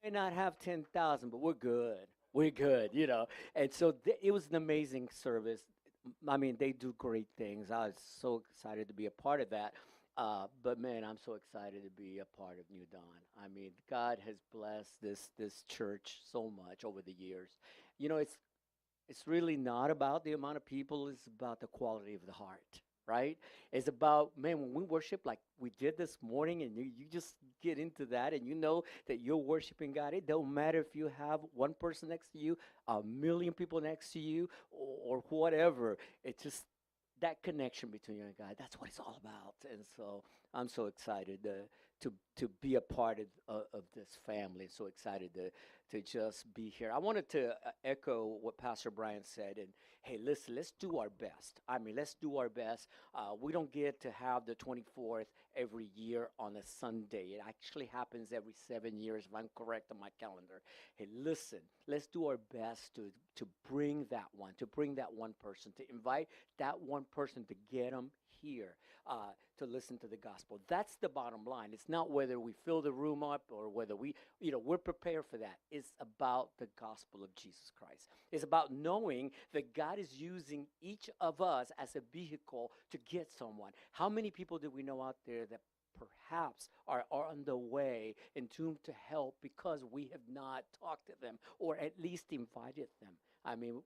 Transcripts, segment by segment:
may not have 10,000, but we're good. We're good, you know. And so it was an amazing service. I mean, they do great things. I was so excited to be a part of that. But man, I'm so excited to be a part of New Dawn. I mean, God has blessed this church so much over the years. You know, it's really not about the amount of people, it's about the quality of the heart, right? It's about, man, when we worship like we did this morning and you just get into that and you know that you're worshiping God. It don't matter if you have one person next to you, a million people next to you, or whatever. It's just that connection between you and God. That's what it's all about. And so I'm so excited to be a part of this family. So excited to just be here. I wanted to echo what Pastor Brian said. And hey, listen, let's do our best. I mean, let's do our best. We don't get to have the 24th every year on a Sunday. It actually happens every 7 years, if I'm correct on my calendar. Hey, listen, let's do our best to bring that one, to bring that one person, to invite that one person to get them here to listen to the gospel. That's the bottom line. It's not whether we fill the room up or whether we're prepared for that. It's about the gospel of Jesus Christ. It's about knowing that God is using each of us as a vehicle to get someone. How many people do we know out there that perhaps are on the way and to help because we have not talked to them or at least invited them? I mean,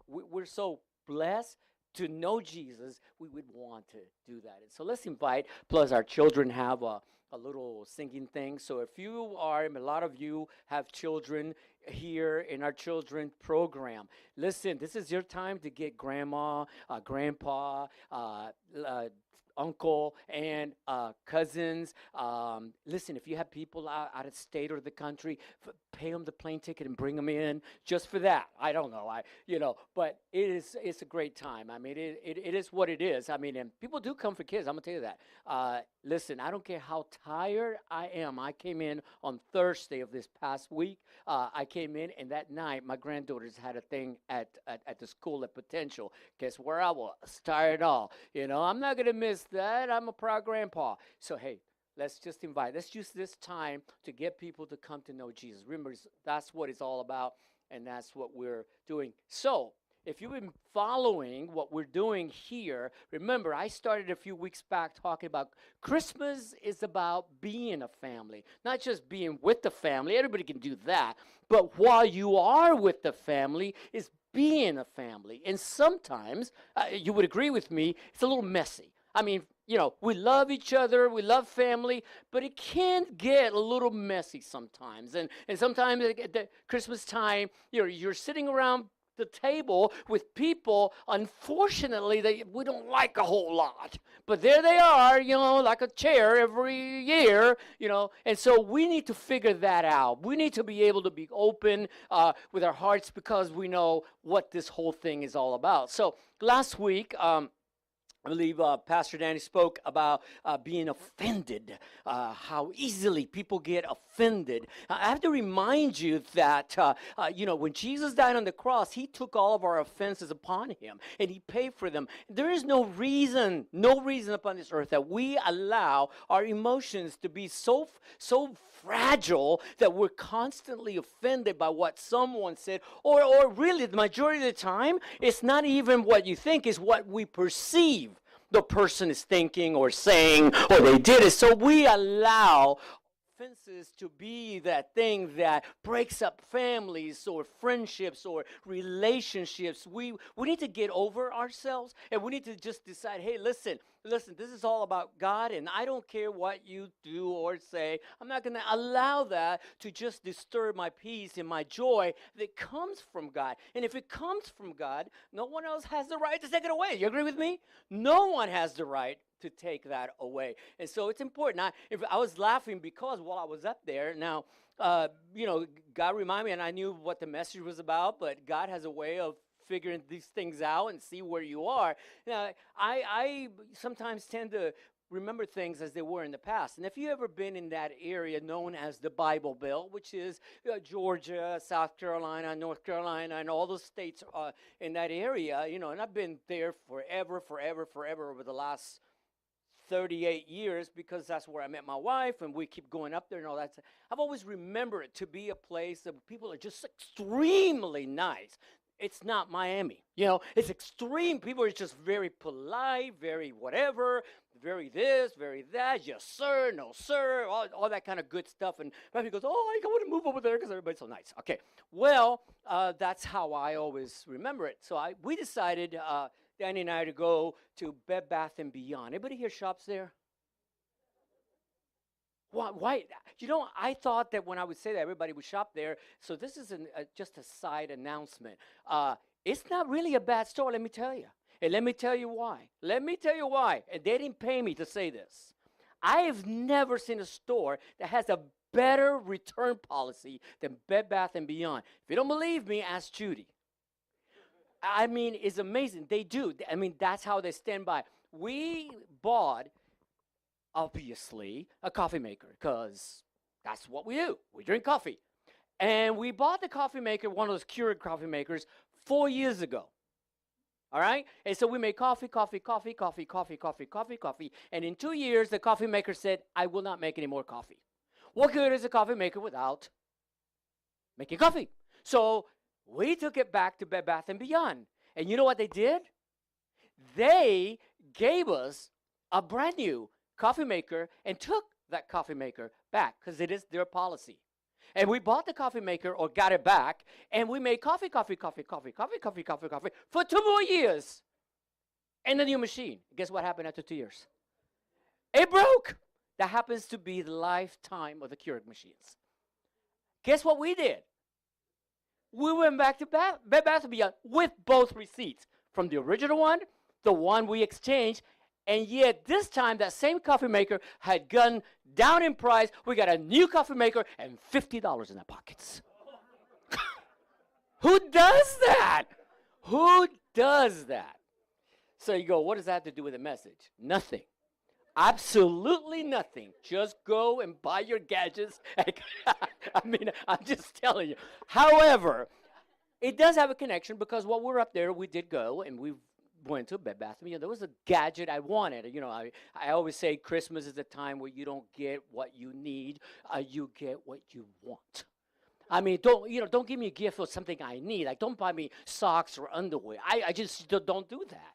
we're so blessed to know Jesus, we would want to do that. And so let's invite, plus our children have a little singing thing. So if you are, a lot of you have children here in our children program, listen, this is your time to get grandma, grandpa, uncle, and cousins. Listen, if you have people out of state or the country, pay them the plane ticket and bring them in just for that. I don't know, but it's a great time. I mean, it is what it is. I mean, and people do come for kids. I'm gonna tell you that. Listen, I don't care how tired I am. I came in on Thursday of this past week. I came in, and that night, my granddaughters had a thing at the school at Potential. Guess where I was? Tired all. I'm not going to miss that. I'm a proud grandpa. So, hey, let's just invite. Let's use this time to get people to come to know Jesus. Remember, that's what it's all about, and that's what we're doing. So, if you've been following what we're doing here, remember, I started a few weeks back talking about Christmas is about being a family, not just being with the family. Everybody can do that. But while you are with the family is being a family. And sometimes, you would agree with me, it's a little messy. I mean, we love each other, we love family, but it can get a little messy sometimes. And sometimes at the Christmas time, you're sitting around the table with people, unfortunately, that we don't like a whole lot. But there they are, like a chair every year, and so we need to figure that out. We need to be able to be open with our hearts because we know what this whole thing is all about. So last week, I believe Pastor Danny spoke about being offended, how easily people get offended. I have to remind you that, when Jesus died on the cross, he took all of our offenses upon him, and he paid for them. There is no reason upon this earth that we allow our emotions to be so fragile that we're constantly offended by what someone said, or really the majority of the time, it's not even what you think, it's what we perceive the person is thinking or saying or they did it. So we allow offenses to be that thing that breaks up families or friendships or relationships. We need to get over ourselves, and we need to just decide, hey, listen, this is all about God, and I don't care what you do or say. I'm not going to allow that to just disturb my peace and my joy that comes from God. And if it comes from God, no one else has the right to take it away. You agree with me? No one has the right to take that away. And so it's important. I was laughing because while I was up there, now, God reminded me, and I knew what the message was about, but God has a way of figuring these things out and see where you are. Now, I sometimes tend to remember things as they were in the past. And if you've ever been in that area known as the Bible Belt, which is Georgia, South Carolina, North Carolina, and all those states in that area, and I've been there forever over the last 38 years because that's where I met my wife, and we keep going up there and all that. I've always remembered it to be a place that people are just extremely nice. It's not Miami, it's extreme. People are just very polite, very whatever, very this, very that, yes sir, no sir, all that kind of good stuff. And everybody goes, oh, I want to move over there because everybody's so nice. Okay, well, that's how I always remember it. So we decided, Danny and I, to go to Bed Bath & Beyond. Anybody here shops there? Why? I thought that when I would say that, everybody would shop there. So this is just a side announcement. It's not really a bad store, let me tell you. And let me tell you why. And they didn't pay me to say this. I have never seen a store that has a better return policy than Bed Bath & Beyond. If you don't believe me, ask Judy. I mean, it's amazing. They do. I mean, that's how they stand by. We bought, obviously, a coffee maker because that's what we do. We drink coffee. And we bought the coffee maker, one of those Keurig coffee makers, 4 years ago. All right? And so we made coffee. And in 2 years, the coffee maker said, I will not make any more coffee. What good is a coffee maker without making coffee? So we took it back to Bed Bath & Beyond. And you know what they did? They gave us a brand new coffee maker and took that coffee maker back because it is their policy. And we bought the coffee maker or got it back, and we made coffee for 2 more years. And the new machine, guess what happened after 2 years? It broke. That happens to be the lifetime of the Keurig machines. Guess what we did? We went back to Bed Bath & Beyond with both receipts from the original one, the one we exchanged, and yet this time that same coffee maker had gone down in price. We got a new coffee maker and $50 in our pockets. Who does that? Who does that? So you go, what does that have to do with the message? Nothing. Absolutely nothing. Just go and buy your gadgets. I mean, I'm just telling you. However, it does have a connection because while we're up there, we did go and we went to Bed Bath & Beyond. There was a gadget I wanted. I always say Christmas is a time where you don't get what you need. You get what you want. I mean, don't give me a gift for something I need. Like, don't buy me socks or underwear. I just don't do that.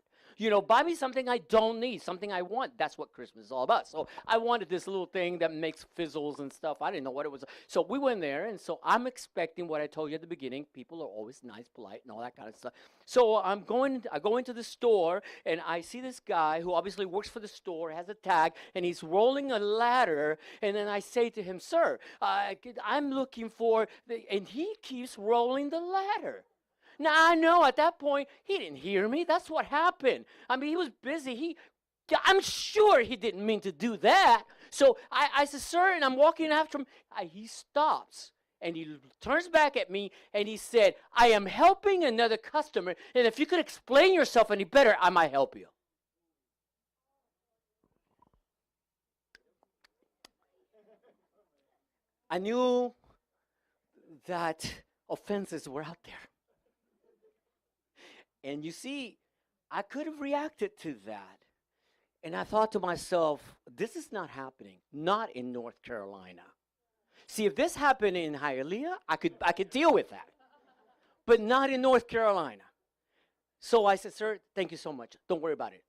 Buy me something I don't need, something I want. That's what Christmas is all about. So I wanted this little thing that makes fizzles and stuff. I didn't know what it was. So we went there, and so I'm expecting what I told you at the beginning. People are always nice, polite, and all that kind of stuff. So I go into the store, and I see this guy who obviously works for the store, has a tag, and he's rolling a ladder. And then I say to him, sir, I'm looking for, and he keeps rolling the ladder. Now, I know at that point, he didn't hear me. That's what happened. I mean, he was busy. I'm sure he didn't mean to do that. So I said, sir, and I'm walking after him. He stops, and he turns back at me, and he said, I am helping another customer, and if you could explain yourself any better, I might help you. I knew that offenses were out there. And you see, I could have reacted to that. And I thought to myself, this is not happening, not in North Carolina. See, if this happened in Hialeah, I could deal with that. But not in North Carolina. So I said, sir, thank you so much. Don't worry about it.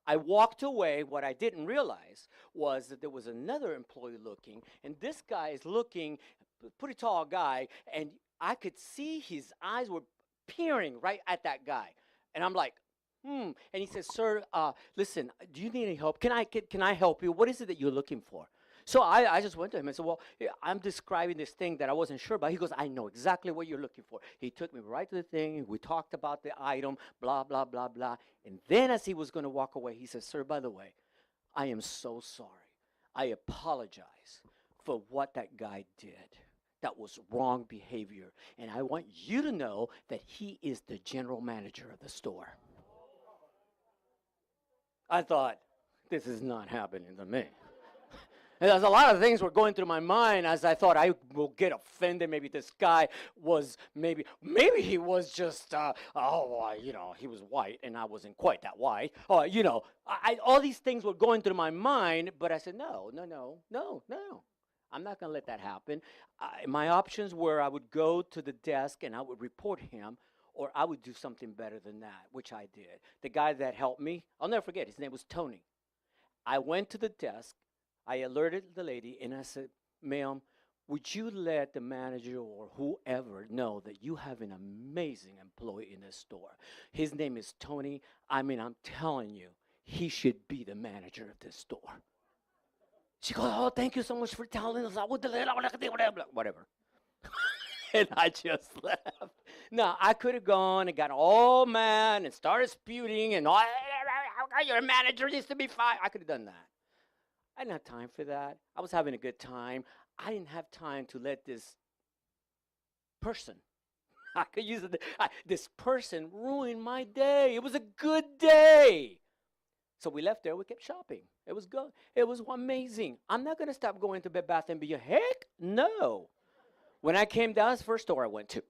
I walked away. What I didn't realize was that there was another employee looking, and this guy is looking, pretty tall guy, and I could see his eyes were peering right at that guy. And I'm like, And he says, sir, listen, do you need any help? Can I help you? What is it that you're looking for? So I just went to him and said, well, I'm describing this thing that I wasn't sure about. He goes, I know exactly what you're looking for. He took me right to the thing. We talked about the item, blah, blah, blah, blah. And then as he was going to walk away, he says, sir, by the way, I am so sorry. I apologize for what that guy did. That was wrong behavior. And I want you to know that he is the general manager of the store. I thought, this is not happening to me. And there's a lot of things were going through my mind as I thought I will get offended. Maybe this guy was, maybe he was just, he was white and I wasn't quite that white. All these things were going through my mind, but I said, no. I'm not going to let that happen. My options were I would go to the desk and I would report him, or I would do something better than that, which I did. The guy that helped me, I'll never forget, his name was Tony. I went to the desk, I alerted the lady, and I said, ma'am, would you let the manager or whoever know that you have an amazing employee in this store? His name is Tony. I mean, I'm telling you, he should be the manager of this store. She goes, oh, thank you so much for telling us. Whatever. And I just left. Now, I could have gone and got all mad and started spewing and all, your manager needs to be fired. I could have done that. I didn't have time for that. I was having a good time. I didn't have time to let this person, I could use it, this person ruin my day. It was a good day. So we left there. We kept shopping. It was good. It was amazing. I'm not going to stop going to Bed Bath & Beyond. Heck no. When I came down, that's the first store I went to.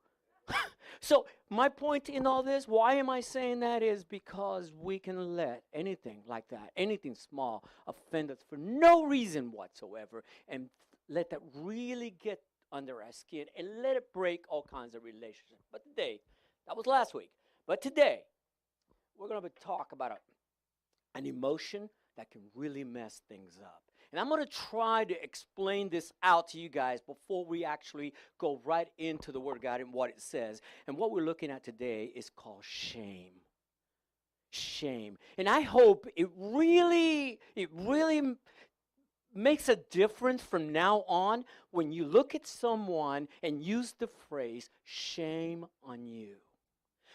So my point in all this, why am I saying that, is because we can let anything like that, anything small, offend us for no reason whatsoever, and let that really get under our skin and let it break all kinds of relationships. But today, that was last week, but today, we're going to talk about an emotion that can really mess things up. And I'm going to try to explain this out to you guys before we actually go right into the Word of God and what it says. And what we're looking at today is called shame. Shame. And I hope it really makes a difference from now on when you look at someone and use the phrase, shame on you.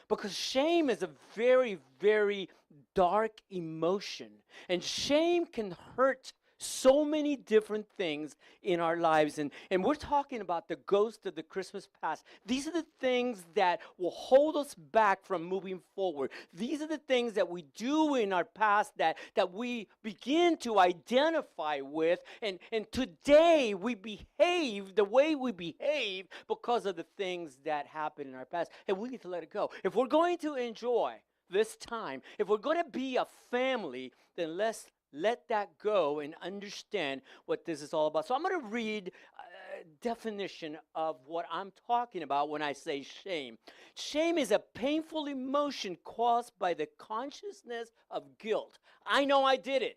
Because shame is a very, very dark emotion. And shame can hurt so many different things in our lives. And we're talking about the ghost of the Christmas past. These are the things that will hold us back from moving forward. These are the things that we do in our past that we begin to identify with. And today we behave the way we behave because of the things that happened in our past. And we need to let it go. If we're going to enjoy this time, if we're going to be a family, then let's let that go and understand what this is all about. So I'm going to read a definition of what I'm talking about when I say shame. Shame is a painful emotion caused by the consciousness of guilt. I know I did it.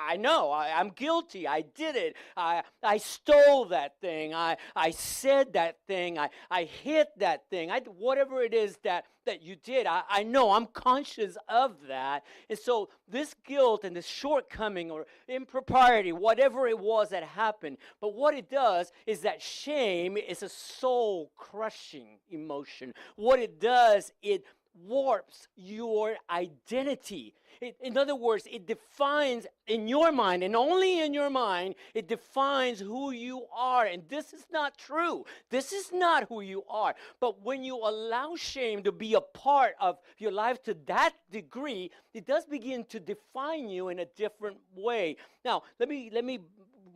I know I'm guilty. I did it. I stole that thing. I said that thing. I hit that thing. Whatever it is that you did, I know I'm conscious of that. And so this guilt and this shortcoming or impropriety, whatever it was that happened, but what it does is that shame is a soul-crushing emotion. What it does, it warps your identity. In other words, it defines in your mind, and only in your mind, it defines who you are. And this is not true. This is not who you are. But when you allow shame to be a part of your life to that degree, it does begin to define you in a different way. Now, let me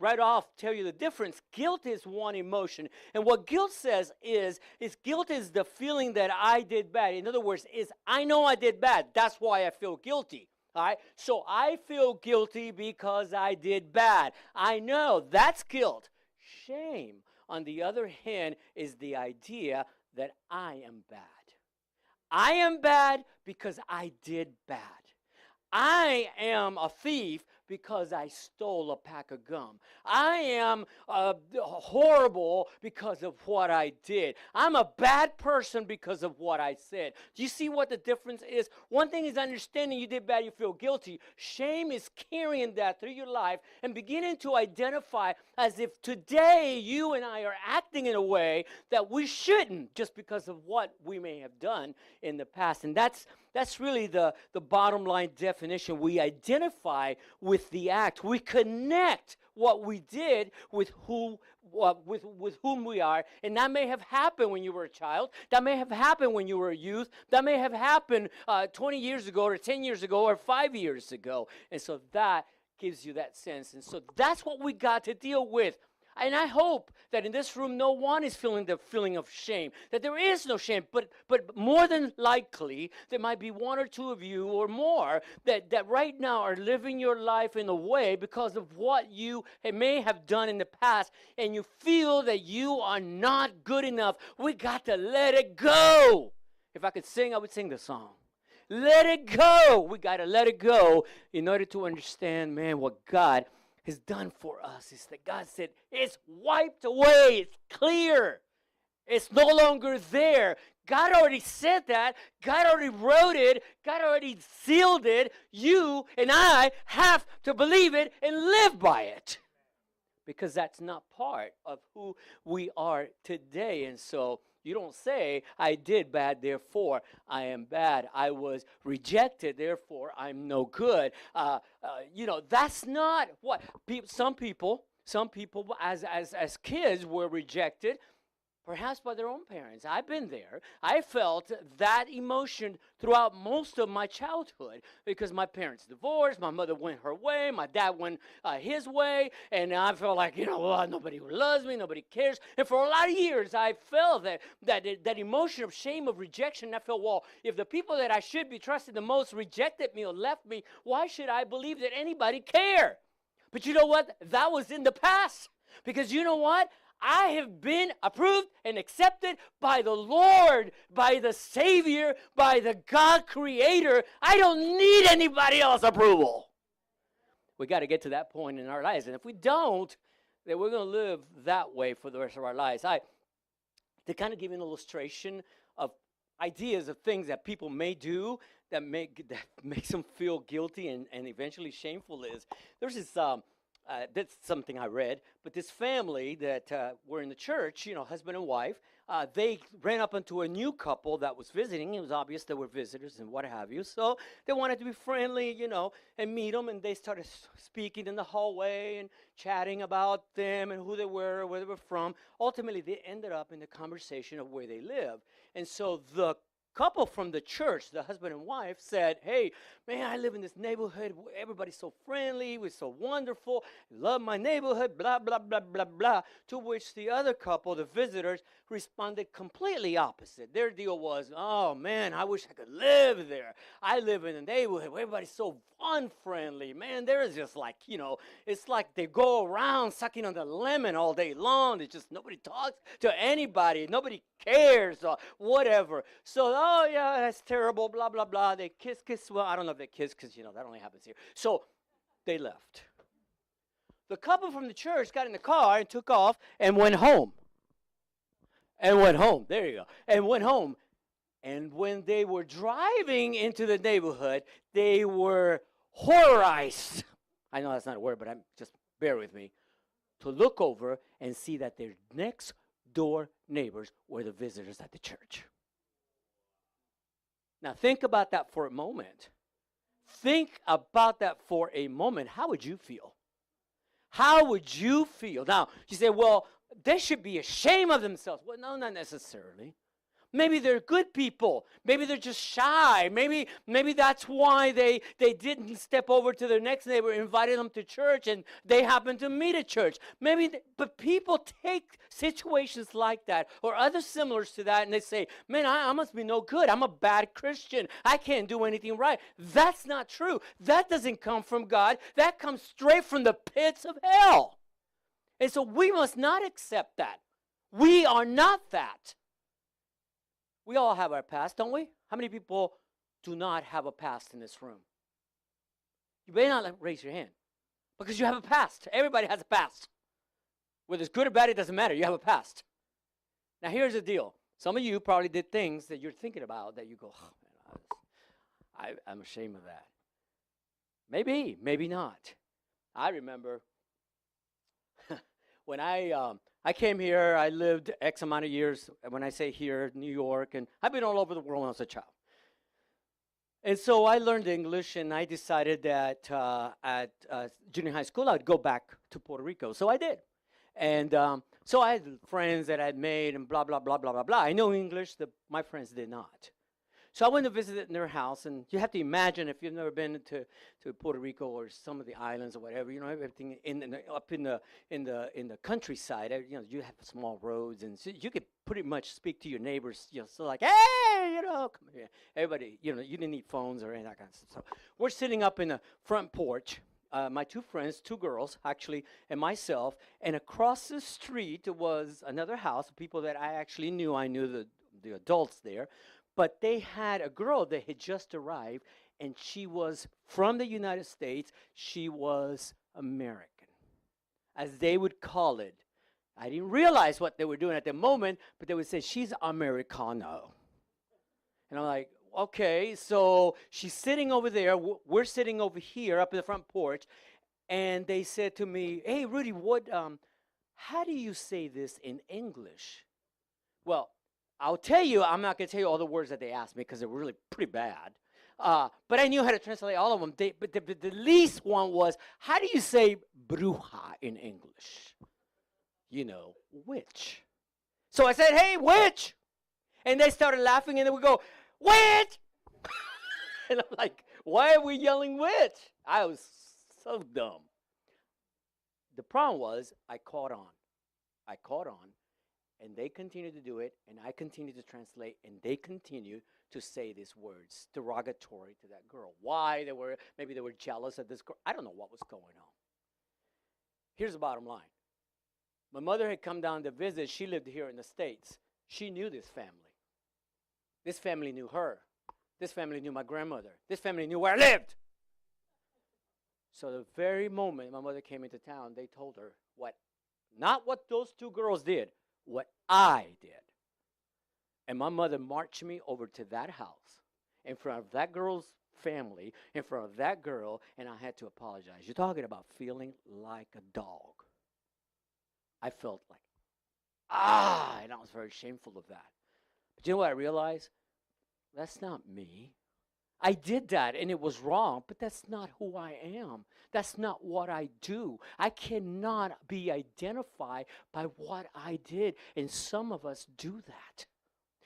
right off tell you the difference. Guilt is one emotion. And what guilt says is guilt is the feeling that I did bad. In other words, is I know I did bad. That's why I feel guilty. All right? So I feel guilty because I did bad. I know that's guilt. Shame, on the other hand, is the idea that I am bad. I am bad because I did bad. I am a thief because I stole a pack of gum. I am horrible because of what I did. I'm a bad person because of what I said. Do you see what the difference is? One thing is understanding you did bad, you feel guilty. Shame is carrying that through your life and beginning to identify as if today you and I are acting in a way that we shouldn't just because of what we may have done in the past. And that's really the bottom line definition. We identify with the act. We connect what we did with whom we are. And that may have happened when you were a child. That may have happened when you were a youth. That may have happened 20 years ago or 10 years ago or 5 years ago. And so that gives you that sense. And so that's what we got to deal with. And I hope that in this room, no one is feeling the feeling of shame, that there is no shame, but more than likely, there might be one or two of you or more that right now are living your life in a way because of what you may have done in the past, and you feel that you are not good enough. We got to let it go. If I could sing, I would sing the song. Let it go. We got to let it go in order to understand, man, what God has done for us is that God said, it's wiped away, it's clear, it's no longer there. God already said that, God already wrote it, God already sealed it. You and I have to believe it and live by it, because that's not part of who we are today. And so you don't say, I did bad, therefore I am bad. I was rejected, therefore I'm no good. That's not what some people as kids were rejected, perhaps by their own parents. I've been there. I felt that emotion throughout most of my childhood because my parents divorced, my mother went her way, my dad went his way, and I felt like, nobody loves me, nobody cares. And for a lot of years, I felt that emotion of shame, of rejection. I felt, well, if the people that I should be trusting the most rejected me or left me, why should I believe that anybody cared? But you know what? That was in the past. Because you know what? I have been approved and accepted by the Lord, by the Savior, by the God Creator. I don't need anybody else's approval. We got to get to that point in our lives. And if we don't, then we're going to live that way for the rest of our lives. To kind of give an illustration of ideas of things that people may do that makes them feel guilty and eventually shameful there's this that's something I read, but this family that were in the church, husband and wife, they ran up into a new couple that was visiting. It was obvious they were visitors and what have you. So they wanted to be friendly, and meet them. And they started speaking in the hallway and chatting about them and who they were, where they were from. Ultimately, they ended up in the conversation of where they live. And so the couple from the church, the husband and wife, said, hey, man, I live in this neighborhood. Everybody's so friendly. We're so wonderful. Love my neighborhood, blah, blah, blah, blah, blah. To which the other couple, the visitors, responded completely opposite. Their deal was, oh, man, I wish I could live there. I live in a neighborhood where everybody's so unfriendly. Man, they're just like, it's like they go around sucking on the lemon all day long. It's just nobody talks to anybody. Nobody cares or whatever. So, oh, yeah, that's terrible, blah, blah, blah. They kiss. Well, I don't know if they kiss because, that only happens here. So they left. The couple from the church got in the car and took off and went home. There you go. And went home. And when they were driving into the neighborhood, they were horrorized. I know that's not a word, but just bear with me. To look over and see that their next door neighbors were the visitors at the church. Now think about that for a moment. Think about that for a moment. How would you feel? How would you feel? Now, you say, well, they should be ashamed of themselves. Well, no, not necessarily. Maybe they're good people. Maybe they're just shy. Maybe that's why they didn't step over to their next neighbor, invited them to church, and they happened to meet at church. But people take situations like that or other similars to that, and they say, man, I must be no good. I'm a bad Christian. I can't do anything right. That's not true. That doesn't come from God. That comes straight from the pits of hell. And so we must not accept that. We are not that. We all have our past, don't we? How many people do not have a past in this room? You may not raise your hand because you have a past. Everybody has a past. Whether it's good or bad, it doesn't matter. You have a past. Now, here's the deal. Some of you probably did things that you're thinking about that you go, oh, man, I'm ashamed of that. Maybe, maybe not. I remember when I came here, I lived X amount of years, when I say here, New York, and I've been all over the world when I was a child. And so I learned English, and I decided that at junior high school, I'd go back to Puerto Rico. So I did. And so I had friends that I'd made and blah, blah, blah, blah, blah, blah. I know English. My friends did not. So I went to visit in their house, and you have to imagine, if you've never been to Puerto Rico or some of the islands or whatever, everything up in the countryside. You have small roads, and so you could pretty much speak to your neighbors. So like, hey, come here. Everybody, you didn't need phones or any of that kind of stuff. So we're sitting up in the front porch. My two friends, two girls actually, and myself, and across the street was another house of people that I actually knew. I knew the adults there. But they had a girl that had just arrived, and she was from the United States. She was American, as they would call it. I didn't realize what they were doing at the moment, but they would say, she's Americano. And I'm like, okay, so she's sitting over there. We're sitting over here up in the front porch, and they said to me, hey, Rudy, how do you say this in English? Well, I'll tell you, I'm not going to tell you all the words that they asked me because they were really pretty bad. But I knew how to translate all of them. But the least one was, how do you say bruja in English? Witch. So I said, hey, witch. And they started laughing, and they would go, witch. And I'm like, why are we yelling witch? I was so dumb. The problem was I caught on. And they continued to do it, and I continued to translate, and they continued to say these words derogatory to that girl. Why? Maybe they were jealous of this girl. I don't know what was going on. Here's the bottom line. My mother had come down to visit. She lived here in the States. She knew this family. This family knew her. This family knew my grandmother. This family knew where I lived. So the very moment my mother came into town, they told her not what those two girls did, what I did. And my mother marched me over to that house in front of that girl's family, in front of that girl, and I had to apologize. You're talking about feeling like a dog. I felt like, and I was very shameful of that. But you know what I realized? That's not me. I did that, and it was wrong, but that's not who I am. That's not what I do. I cannot be identified by what I did, and some of us do that.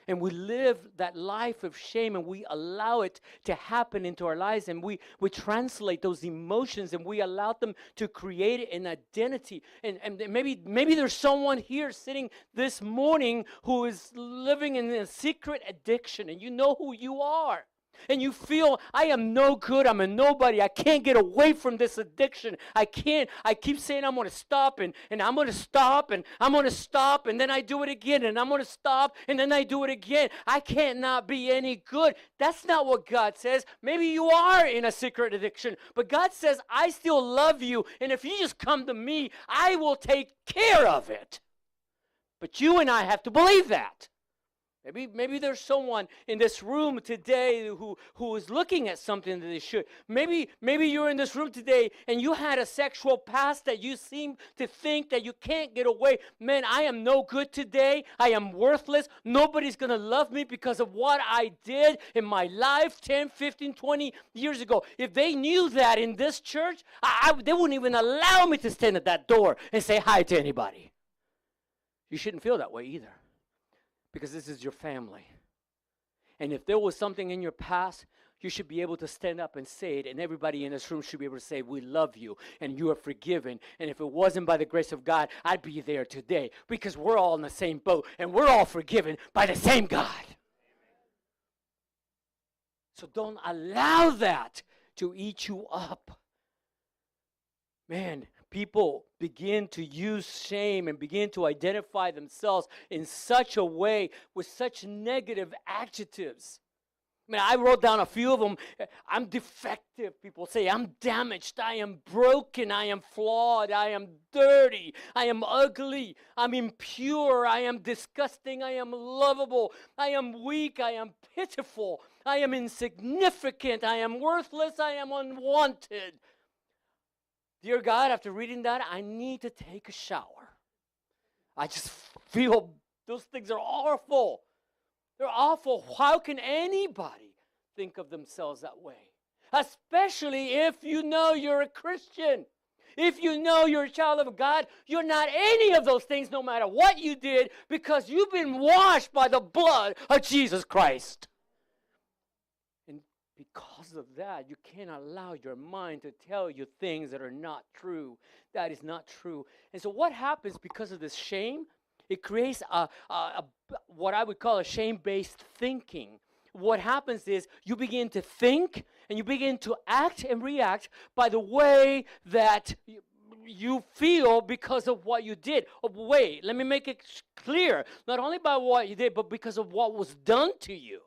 And we live that life of shame, and we allow it to happen into our lives, and we translate those emotions, and we allow them to create an identity. And maybe there's someone here sitting this morning who is living in a secret addiction, and you know who you are. And you feel, I am no good, I'm a nobody, I can't get away from this addiction. I can't. I keep saying I'm going to stop, and I'm going to stop, and I'm going to stop, and then I do it again, and I'm going to stop, and then I do it again. I can't not be any good. That's not what God says. Maybe you are in a secret addiction, but God says, I still love you, and if you just come to me, I will take care of it. But you and I have to believe that. Maybe there's someone in this room today who is looking at something that they should. Maybe you're in this room today and you had a sexual past that you seem to think that you can't get away. Man, I am no good today. I am worthless. Nobody's going to love me because of what I did in my life 10, 15, 20 years ago. If they knew that in this church, they wouldn't even allow me to stand at that door and say hi to anybody. You shouldn't feel that way either. Because this is your family. And if there was something in your past, you should be able to stand up and say it. And everybody in this room should be able to say, we love you and you are forgiven. And if it wasn't by the grace of God, I'd be there today. Because we're all in the same boat and we're all forgiven by the same God. So don't allow that to eat you up. Man, people begin to use shame and begin to identify themselves in such a way with such negative adjectives. I mean, I wrote down a few of them. I'm defective, people say. I'm damaged. I am broken. I am flawed. I am dirty. I am ugly. I'm impure. I am disgusting. I am lovable. I am weak. I am pitiful. I am insignificant. I am worthless. I am unwanted. Dear God, after reading that, I need to take a shower. I just feel those things are awful. They're awful. How can anybody think of themselves that way? Especially if you know you're a Christian. If you know you're a child of God, you're not any of those things no matter what you did because you've been washed by the blood of Jesus Christ. of that, you can't allow your mind to tell you things that are not true. That is not true. And so what happens because of this shame? It creates what I would call a shame-based thinking. What happens is you begin to think and you begin to act and react by the way that you feel because of what you did. Oh, wait, let me make it clear. Not only by what you did, but because of what was done to you.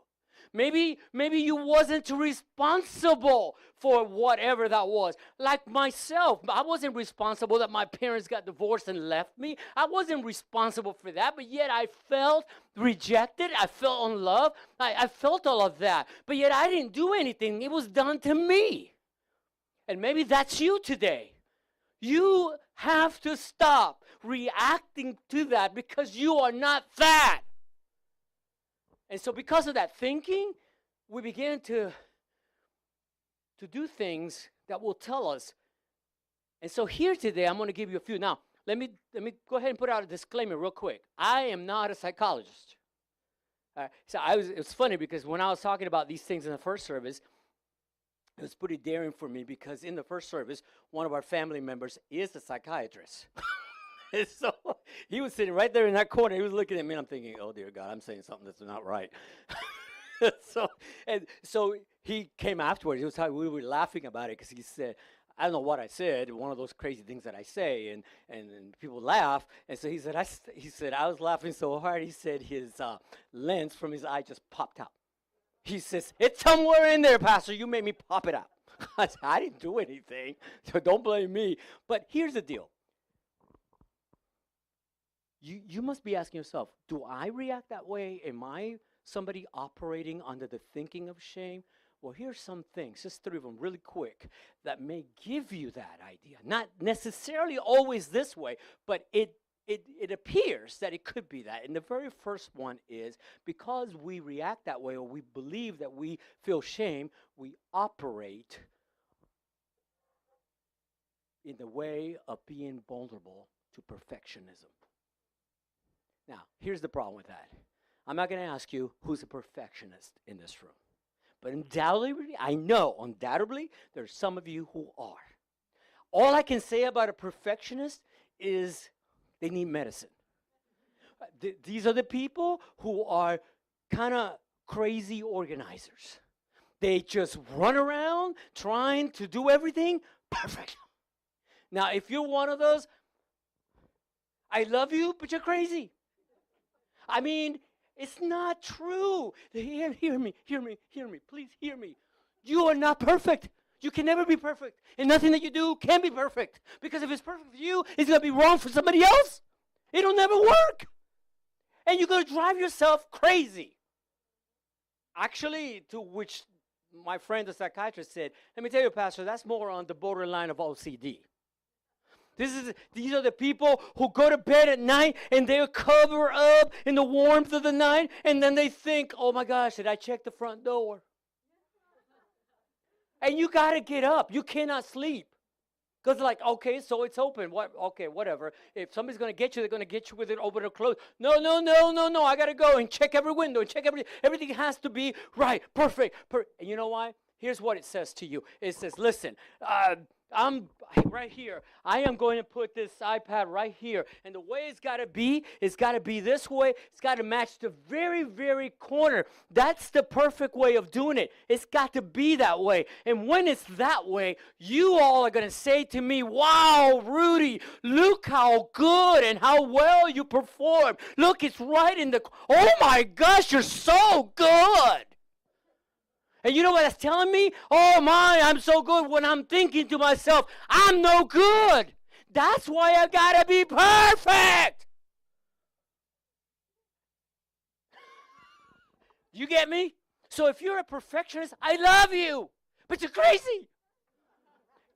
Maybe you wasn't responsible for whatever that was. Like myself, I wasn't responsible that my parents got divorced and left me. I wasn't responsible for that, but yet I felt rejected. I felt unloved. I felt all of that, but yet I didn't do anything. It was done to me. And maybe that's you today. You have to stop reacting to that because you are not that. And so because of that thinking, we begin to do things that will tell us. And so here today, I'm going to give you a few. Now, let me go ahead and put out a disclaimer real quick. I am not a psychologist. So it's funny because when I was talking about these things in the first service, it was pretty daring for me because in the first service, one of our family members is a psychiatrist. And so he was sitting right there in that corner. He was looking at me, and I'm thinking, oh, dear God, I'm saying something that's not right. So he came afterwards. We were laughing about it because he said, I don't know what I said, one of those crazy things that I say, and people laugh. And so he said, I was laughing so hard, he said his lens from his eye just popped out. He says, it's somewhere in there, Pastor. You made me pop it out. I said, I didn't do anything, so don't blame me. But here's the deal. You must be asking yourself, do I react that way? Am I somebody operating under the thinking of shame? Well, here's some things, just three of them really quick, that may give you that idea. Not necessarily always this way, but it appears that it could be that. And the very first one is because we react that way or we believe that we feel shame, we operate in the way of being vulnerable to perfectionism. Now, here's the problem with that. I'm not going to ask you who's a perfectionist in this room. But undoubtedly, there's some of you who are. All I can say about a perfectionist is they need medicine. These are the people who are kind of crazy organizers. They just run around trying to do everything perfect. Now, if you're one of those, I love you, but you're crazy. I mean, it's not true. Hear me, please hear me. You are not perfect. You can never be perfect. And nothing that you do can be perfect. Because if it's perfect for you, it's going to be wrong for somebody else. It'll never work. And you're going to drive yourself crazy. Actually, to which my friend, the psychiatrist, said, let me tell you, Pastor, that's more on the borderline of OCD. These are the people who go to bed at night and they'll cover up in the warmth of the night, and then they think, oh my gosh, did I check the front door? And you got to get up. You cannot sleep. Because like, okay, so it's open. Okay, whatever. If somebody's going to get you, they're going to get you with it open or closed. No. I got to go and check every window and check everything has to be right, perfect. And you know why? Here's what it says to you. It says, listen, I'm right here. I am going to put this iPad right here. And the way it's got to be this way. It's got to match the very, very corner. That's the perfect way of doing it. It's got to be that way. And when it's that way, you all are going to say to me, wow, Rudy, look how good and how well you performed. Look, it's right in the, oh my gosh, you're so good. And you know what that's telling me? Oh my, I'm so good, when I'm thinking to myself, I'm no good. That's why I gotta be perfect. You get me? So if you're a perfectionist, I love you, but you're crazy.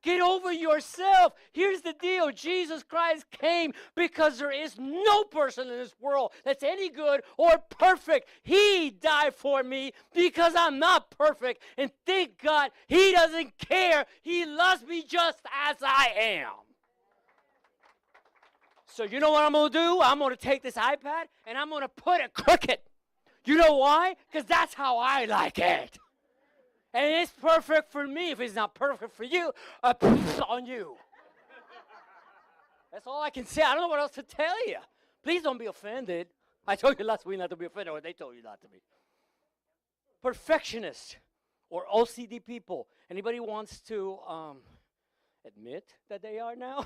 Get over yourself. Here's the deal. Jesus Christ came because there is no person in this world that's any good or perfect. He died for me because I'm not perfect. And thank God he doesn't care. He loves me just as I am. So you know what I'm going to do? I'm going to take this iPad and I'm going to put it crooked. You know why? Because that's how I like it. And it's perfect for me. If it's not perfect for you, on you. That's all I can say. I don't know what else to tell you. Please don't be offended. I told you last week not to be offended, or they told you not to be. Perfectionists or OCD people. Anybody wants to admit that they are now?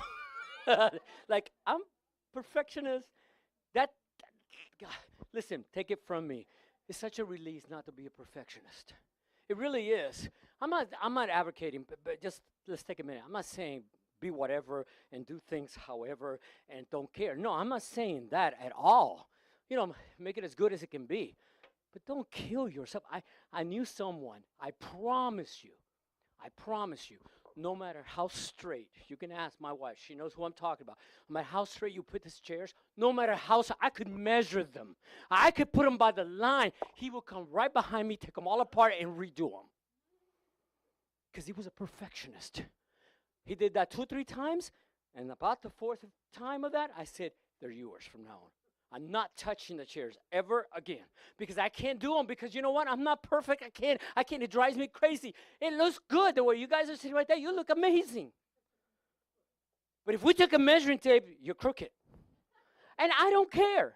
Like, I'm perfectionist. That, God, listen, take it from me. It's such a release not to be a perfectionist. It really is. I'm not advocating, but just let's take a minute. I'm not saying be whatever and do things however and don't care. No, I'm not saying that at all. You know, make it as good as it can be. But don't kill yourself. I knew someone, I promise you, no matter how straight, you can ask my wife, she knows who I'm talking about. No matter how straight you put these chairs, no matter how, I could measure them. I could put them by the line. He would come right behind me, take them all apart, and redo them. Because he was a perfectionist. He did that 2 or 3 times, and about the 4th time of that, I said, they're yours from now on. I'm not touching the chairs ever again because I can't do them because you know what? I'm not perfect. I can't. It drives me crazy. It looks good the way you guys are sitting right there. You look amazing. But if we took a measuring tape, you're crooked. And I don't care.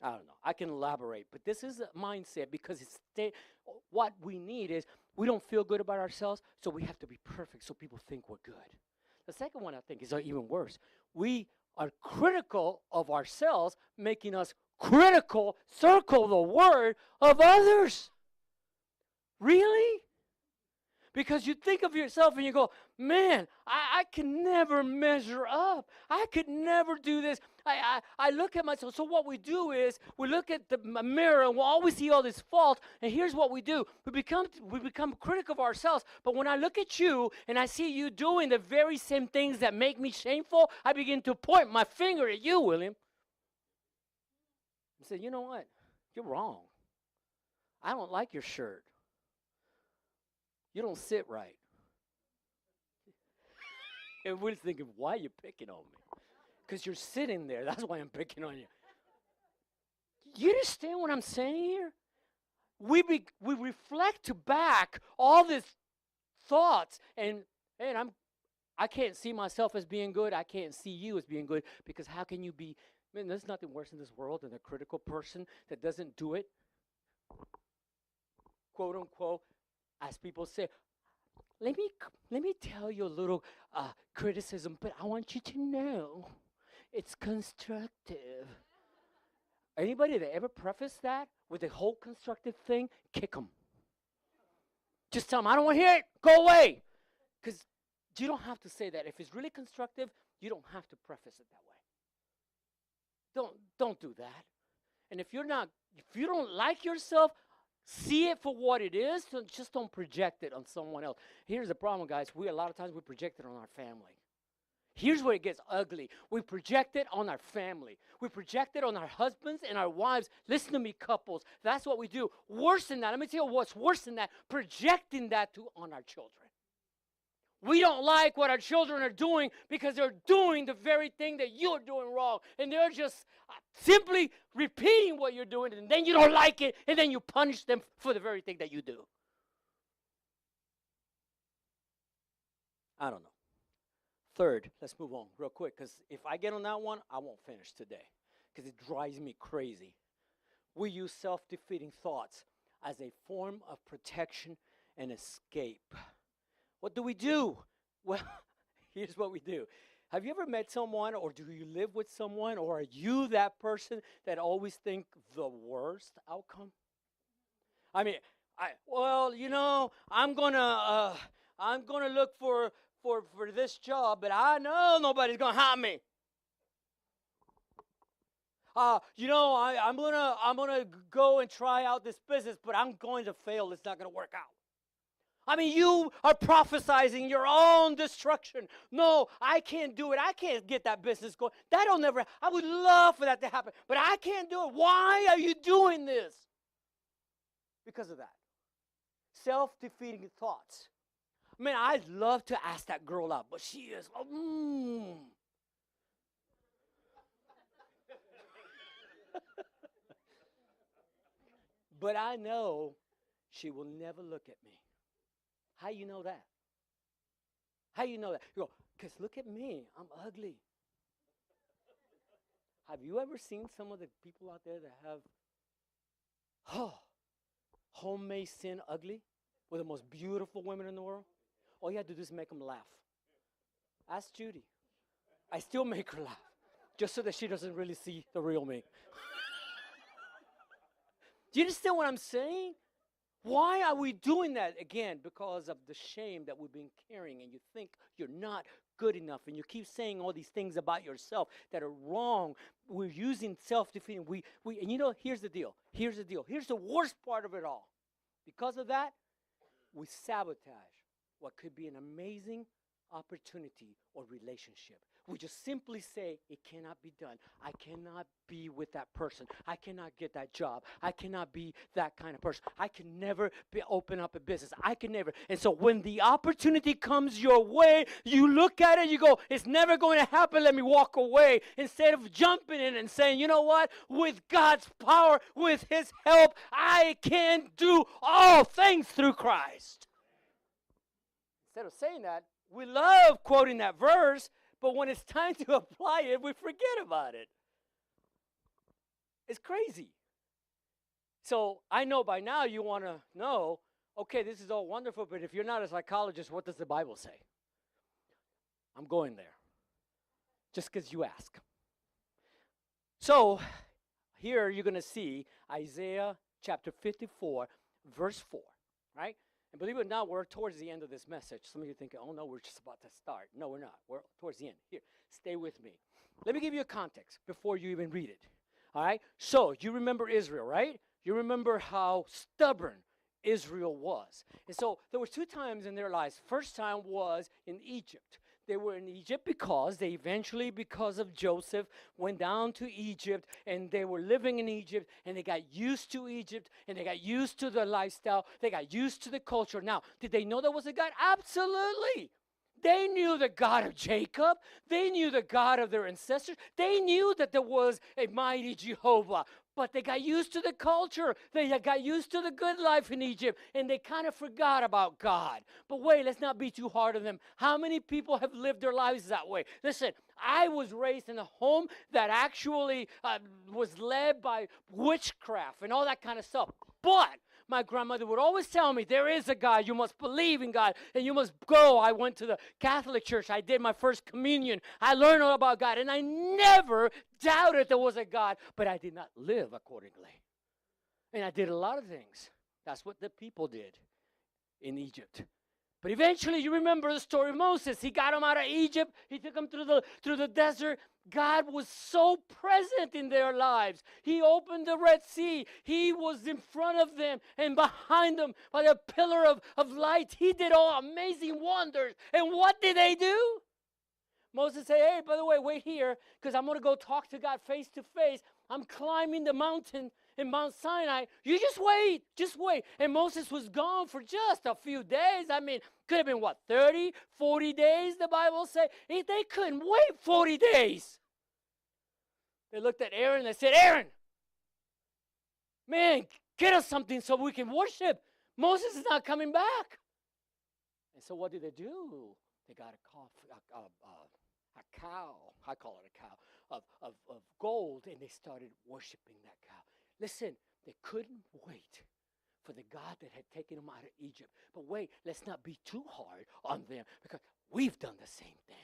I don't know. I can elaborate, but this is a mindset because what we need is we don't feel good about ourselves, so we have to be perfect so people think we're good. The second one I think is even worse. We are critical of ourselves, making us critical, circle the word, of others. Really? Because you think of yourself and you go, man, I can never measure up. I could never do this. I look at myself. So what we do is we look at the mirror and we always see all this fault. And here's what we do. We become critical of ourselves. But when I look at you and I see you doing the very same things that make me shameful, I begin to point my finger at you, William. I say, you know what? You're wrong. I don't like your shirt. You don't sit right. And we're thinking, why are you picking on me? Because you're sitting there. That's why I'm picking on you. You understand what I'm saying here? We reflect back all these thoughts, and I can't see myself as being good. I can't see you as being good because how can you be? Man, there's nothing worse in this world than a critical person that doesn't do it, quote unquote. As people say, let me tell you a little criticism, but I want you to know it's constructive. Anybody that ever prefaced that with a whole constructive thing, kick them. Just tell them, I don't want to hear it. Go away. Because you don't have to say that. If it's really constructive, you don't have to preface it that way. Don't do that. And if you don't like yourself, see it for what it is. So just don't project it on someone else. Here's the problem, guys. A lot of times we project it on our family. Here's where it gets ugly. We project it on our family. We project it on our husbands and our wives. Listen to me, couples. That's what we do. Worse than that, let me tell you what's worse than that. Projecting that on our children. We don't like what our children are doing because they're doing the very thing that you're doing wrong. And they're just simply repeating what you're doing, and then you don't like it, and then you punish them for the very thing that you do. I don't know. Third, let's move on real quick, because if I get on that one, I won't finish today, because it drives me crazy. We use self-defeating thoughts as a form of protection and escape. What do we do? Well, here's what we do. Have you ever met someone, or do you live with someone, or are you that person that always think the worst outcome? I mean, I'm gonna look for this job, but I know nobody's gonna hire me. I'm gonna go and try out this business, but I'm going to fail. It's not gonna work out. I mean, you are prophesizing your own destruction. No, I can't do it. I can't get that business going. That'll never. I would love for that to happen, but I can't do it. Why are you doing this? Because of that. Self-defeating thoughts. Man, I'd love to ask that girl out, but she is. But I know she will never look at me. How you know that? How you know that? You go, because look at me. I'm ugly. Have you ever seen some of the people out there that have homemade sin ugly? With the most beautiful women in the world? All you have to do is make them laugh. Ask Judy. I still make her laugh. Just so that she doesn't really see the real me. Do you understand what I'm saying? Why are we doing that? Again, because of the shame that we've been carrying, and you think you're not good enough, and you keep saying all these things about yourself that are wrong. We're using self-defeating. And you know, here's the deal. Here's the worst part of it all. Because of that, we sabotage what could be an amazing opportunity or relationship. We just simply say, it cannot be done. I cannot be with that person. I cannot get that job. I cannot be that kind of person. I can never open up a business. I can never. And so when the opportunity comes your way, you look at it, you go, it's never going to happen. Let me walk away. Instead of jumping in and saying, you know what? With God's power, with his help, I can do all things through Christ. Instead of saying that, we love quoting that verse, but when it's time to apply it, we forget about it. It's crazy. So I know by now you want to know, okay, this is all wonderful, but if you're not a psychologist, what does the Bible say? I'm going there, just because you ask. So here you're going to see Isaiah chapter 54, verse 4, right? And believe it or not, we're towards the end of this message. Some of you are thinking, oh, no, we're just about to start. No, we're not. We're towards the end. Here, stay with me. Let me give you a context before you even read it. All right? So you remember Israel, right? You remember how stubborn Israel was. And so there were two times in their lives. First time was in Egypt. They were in Egypt because they eventually, because of Joseph, went down to Egypt, and they were living in Egypt, and they got used to Egypt, and they got used to the lifestyle. They got used to the culture. Now, did they know there was a God? Absolutely. They knew the God of Jacob. They knew the God of their ancestors. They knew that there was a mighty Jehovah. But they got used to the culture. They got used to the good life in Egypt. And they kind of forgot about God. But wait, let's not be too hard on them. How many people have lived their lives that way? Listen, I was raised in a home that actually was led by witchcraft and all that kind of stuff. But my grandmother would always tell me, there is a God. You must believe in God, and you must go. I went to the Catholic church. I did my first communion. I learned all about God, and I never doubted there was a God, but I did not live accordingly. And I did a lot of things. That's what the people did in Egypt. But eventually, you remember the story of Moses. He got them out of Egypt. He took them through the desert. God was so present in their lives. He opened the Red Sea. He was in front of them and behind them by a pillar of light. He did all amazing wonders. And what did they do? Moses said, hey, by the way, wait here, because I'm going to go talk to God face to face. I'm climbing the mountain in Mount Sinai. You just wait. And Moses was gone for just a few days. I mean, could have been, 30, 40 days, the Bible says. They couldn't wait 40 days. They looked at Aaron and they said, Aaron, man, get us something so we can worship. Moses is not coming back. And so what did they do? They got a cow, I call it a cow, of gold, and they started worshiping that cow. Listen, they couldn't wait for the God that had taken them out of Egypt. But wait, let's not be too hard on them, because we've done the same thing.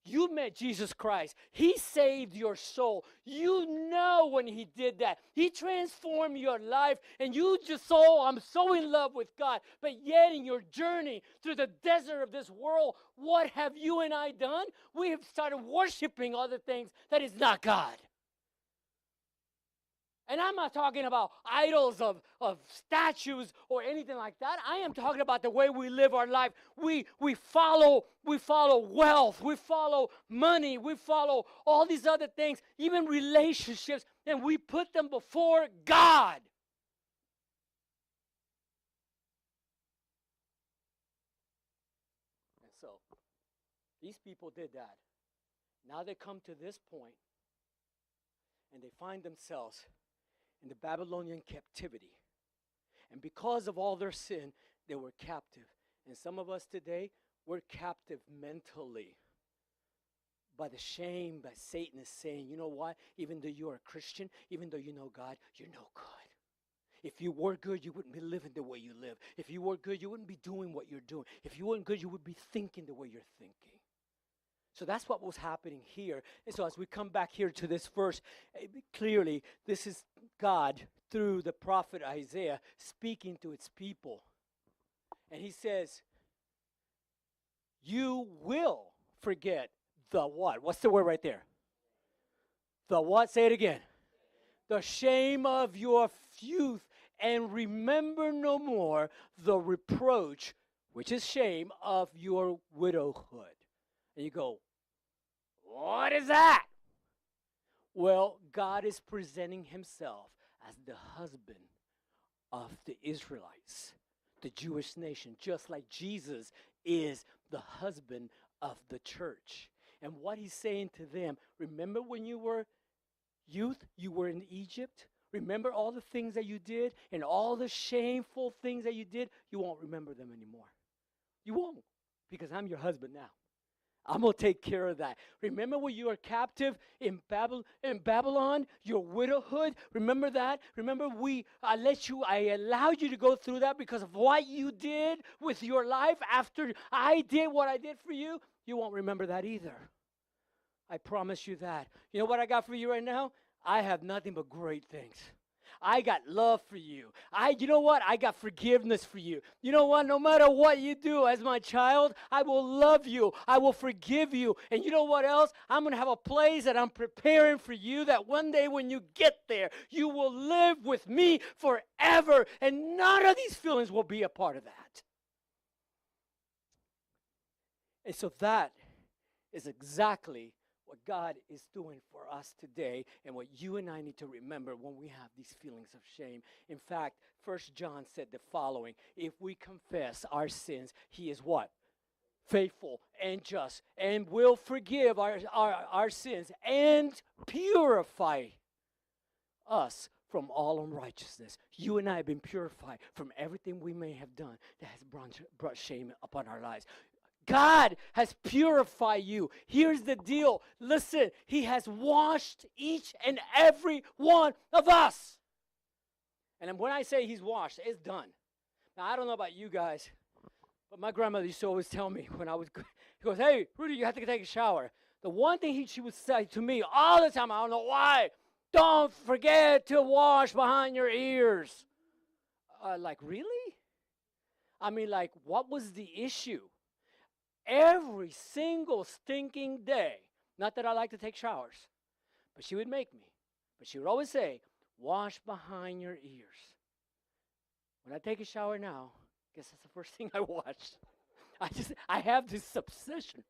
You met Jesus Christ. He saved your soul. You know when he did that. He transformed your life, and you just I'm so in love with God. But yet in your journey through the desert of this world, what have you and I done? We have started worshiping other things that is not God. And I'm not talking about idols of statues or anything like that. I am talking about the way we live our life. We follow wealth. We follow money. We follow all these other things, even relationships, and we put them before God. And so, these people did that. Now they come to this point, and they find themselves in the Babylonian captivity. And because of all their sin, they were captive. And some of us today, we're captive mentally by the shame that Satan is saying, you know what? Even though you're a Christian, even though you know God, you're no good. If you were good, you wouldn't be living the way you live. If you were good, you wouldn't be doing what you're doing. If you weren't good, you would be thinking the way you're thinking. So that's what was happening here. And so as we come back here to this verse, clearly this is God through the prophet Isaiah speaking to its people. And he says, you will forget the what? What's the word right there? The what? Say it again. The shame of your youth, and remember no more the reproach, which is shame, of your widowhood. And you go, what is that? Well, God is presenting himself as the husband of the Israelites, the Jewish nation, just like Jesus is the husband of the church. And what he's saying to them, remember when you were youth, you were in Egypt? Remember all the things that you did and all the shameful things that you did? You won't remember them anymore. You won't, because I'm your husband now. I'm going to take care of that. Remember when you were captive in Babylon, your widowhood? Remember that? Remember I allowed you to go through that because of what you did with your life after I did what I did for you? You won't remember that either. I promise you that. You know what I got for you right now? I have nothing but great things. I got love for you. You know what? I got forgiveness for you. You know what? No matter what you do as my child, I will love you. I will forgive you. And you know what else? I'm going to have a place that I'm preparing for you that one day when you get there, you will live with me forever. And none of these feelings will be a part of that. And so that is exactly what God is doing for us today and what you and I need to remember when we have these feelings of shame. In fact, 1 John said the following: if we confess our sins, he is what? Faithful and just, and will forgive our sins and purify us from all unrighteousness. You and I have been purified from everything we may have done that has brought shame upon our lives. God has purified you. Here's the deal. Listen, he has washed each and every one of us. And when I say he's washed, it's done. Now, I don't know about you guys, but my grandmother used to always tell me when I was good, she goes, hey, Rudy, you have to take a shower. The one thing she would say to me all the time, I don't know why, don't forget to wash behind your ears. Like, really? I mean, like, what was the issue? Every single stinking day, not that I like to take showers, but she would make me. But she would always say, wash behind your ears. When I take a shower now, guess that's the first thing I wash. I have this obsession.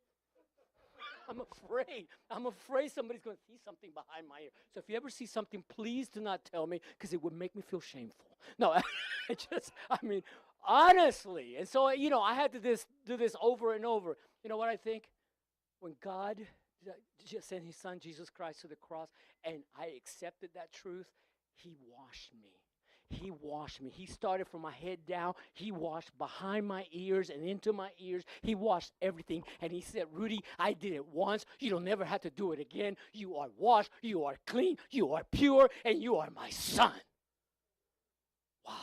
I'm afraid somebody's going to see something behind my ear. So if you ever see something, please do not tell me, because it would make me feel shameful. No, honestly. And so, I had to do this over and over. You know what I think? When God just sent his son, Jesus Christ, to the cross, and I accepted that truth, he washed me. He washed me. He started from my head down. He washed behind my ears and into my ears. He washed everything. And he said, Rudy, I did it once. You don't never have to do it again. You are washed. You are clean. You are pure. And you are my son. Wow.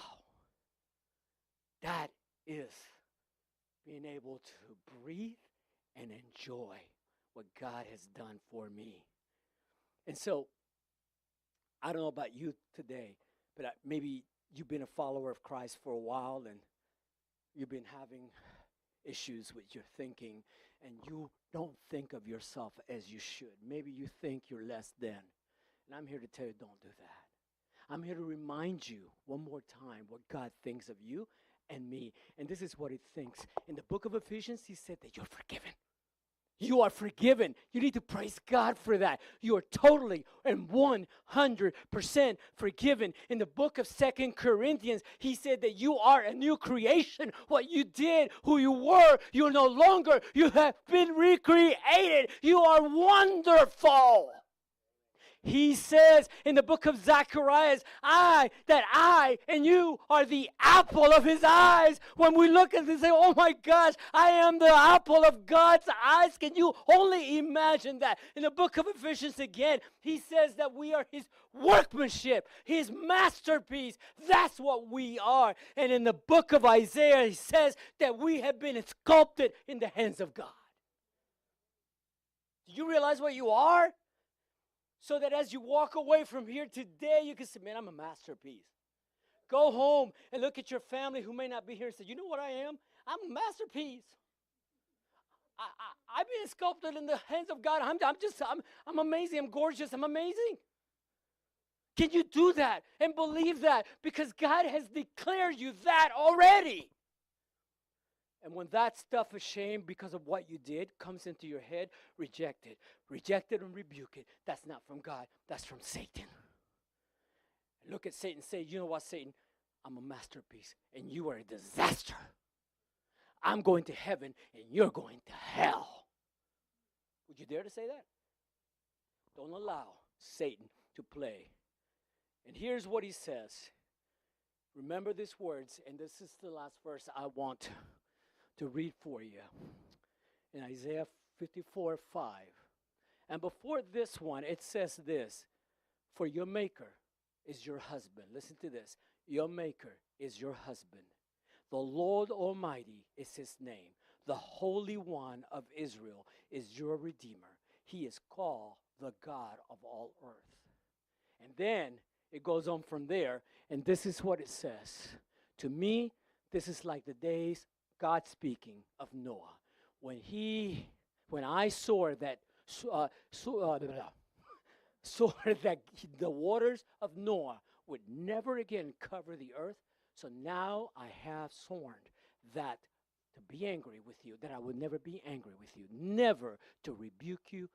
That is being able to breathe and enjoy what God has done for me. And so, I don't know about you today, but maybe you've been a follower of Christ for a while and you've been having issues with your thinking and you don't think of yourself as you should. Maybe you think you're less than. And I'm here to tell you, don't do that. I'm here to remind you one more time what God thinks of you and me. And this is what he thinks. In the book of Ephesians, he said that you're forgiven. You are forgiven. You need to praise God for that. You are totally and 100% forgiven. In the book of 2 Corinthians, he said that you are a new creation. What you did, who you were, you're no longer. You have been recreated. You are wonderful. He says in the book of Zacharias, I and you are the apple of his eyes. When we look at this and say, oh my gosh, I am the apple of God's eyes. Can you only imagine that? In the book of Ephesians again, he says that we are his workmanship, his masterpiece. That's what we are. And in the book of Isaiah, he says that we have been sculpted in the hands of God. Do you realize what you are? So that as you walk away from here today, you can say, man, I'm a masterpiece. Go home and look at your family who may not be here and say, you know what I am? I'm a masterpiece. I've been sculpted in the hands of God. I'm amazing. I'm gorgeous. I'm amazing. Can you do that and believe that? Because God has declared you that already. And when that stuff of shame because of what you did comes into your head, reject it. Reject it and rebuke it. That's not from God. That's from Satan. Look at Satan and say, you know what, Satan? I'm a masterpiece and you are a disaster. I'm going to heaven and you're going to hell. Would you dare to say that? Don't allow Satan to play. And here's what he says. Remember these words, and this is the last verse I want to read for you. In Isaiah 54:5. And before this one, it says this, for your maker is your husband. Listen to this. Your maker is your husband. The Lord Almighty is his name. The Holy One of Israel is your Redeemer. He is called the God of all earth. And then it goes on from there, and this is what it says. To me, this is like the days, God speaking of Noah. When I saw that the waters of Noah would never again cover the earth, so now I have sworn that to be angry with you, that I would never be angry with you, never to rebuke you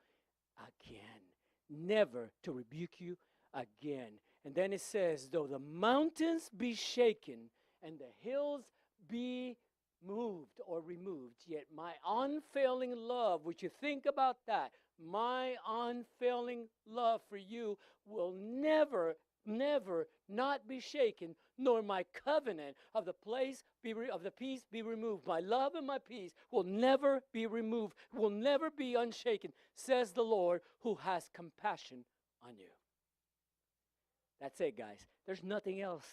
again, never to rebuke you again. And then it says, though the mountains be shaken and the hills be moved or removed, yet my unfailing love, would you think about that? My unfailing love for you will never not be shaken, nor my covenant of the peace be removed. My love and my peace will never be removed, will never be unshaken, says the Lord, who has compassion on you. That's it, guys. There's nothing else.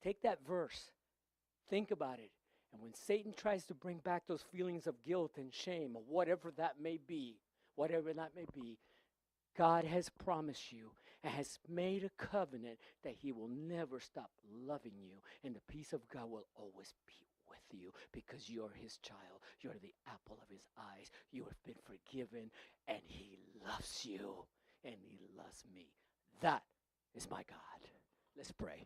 Take that verse. Think about it. And when Satan tries to bring back those feelings of guilt and shame, or whatever that may be, God has promised you and has made a covenant that he will never stop loving you, and the peace of God will always be with you because you're his child. You're the apple of his eyes. You have been forgiven, and he loves you, and he loves me. That is my God. Let's pray.